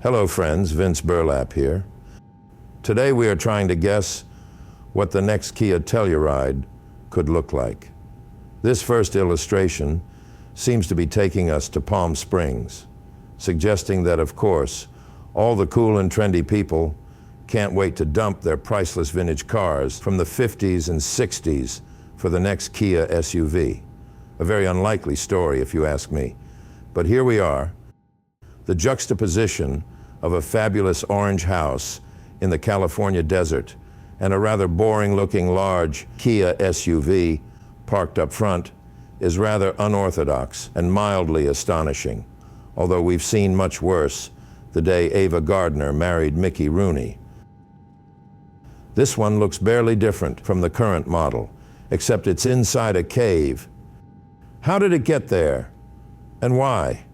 Hello friends, Vince Burlapp here. Today we are trying to guess what the next Kia Telluride could look like. This first illustration seems to be taking us to Palm Springs, suggesting that, of course, all the cool and trendy people can't wait to dump their priceless vintage cars from the 50s and 60s for the next Kia SUV. A very unlikely story, if you ask me. But here we are, the juxtaposition of a fabulous orange house in the California desert and a rather boring-looking large Kia SUV parked up front is rather unorthodox and mildly astonishing, although we've seen much worse the day Ava Gardner married Mickey Rooney. This one looks barely different from the current model, except it's inside a cave. How did it get there? And why?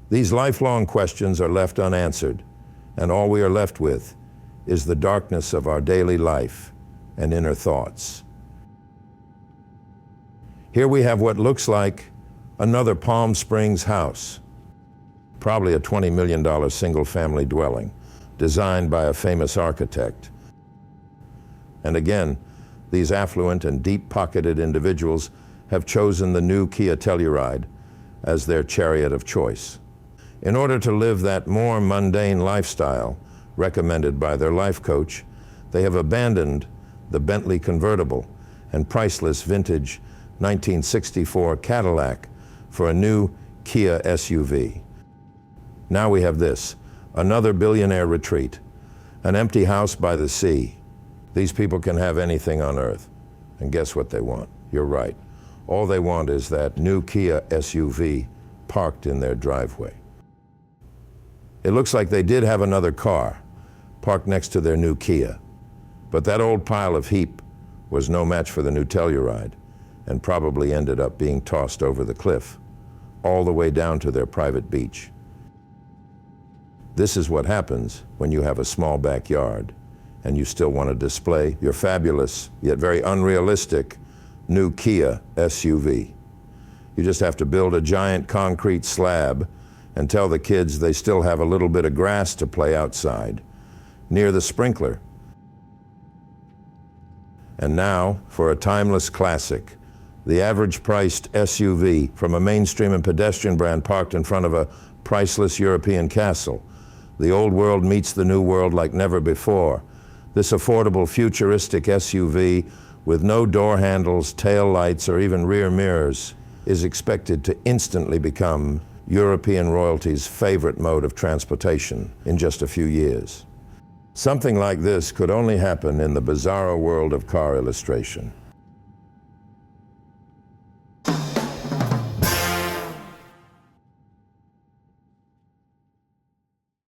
These lifelong questions are left unanswered, and all we are left with is the darkness of our daily life and inner thoughts. Here we have what looks like another Palm Springs house, probably a $20 million single-family dwelling, designed by a famous architect. And again, these affluent and deep-pocketed individuals have chosen the new Kia Telluride as their chariot of choice. In order to live that more mundane lifestyle recommended by their life coach, they have abandoned the Bentley convertible and priceless vintage 1964 Cadillac for a new Kia SUV. Now we have this, another billionaire retreat, an empty house by the sea. These people can have anything on earth. And guess what they want? You're right. All they want is that new Kia SUV parked in their driveway. It looks like they did have another car parked next to their new Kia, but that old pile of heap was no match for the new Telluride and probably ended up being tossed over the cliff, all the way down to their private beach. This is what happens when you have a small backyard and you still want to display your fabulous, yet very unrealistic, new Kia SUV. You just have to build a giant concrete slab and tell the kids they still have a little bit of grass to play outside, near the sprinkler. And now, for a timeless classic, the average-priced SUV from a mainstream and pedestrian brand parked in front of a priceless European castle. The old world meets the new world like never before. This affordable, futuristic SUV with no door handles, tail lights, or even rear mirrors is expected to instantly become European royalty's favorite mode of transportation in just a few years. Something like this could only happen in the bizarro world of car illustration.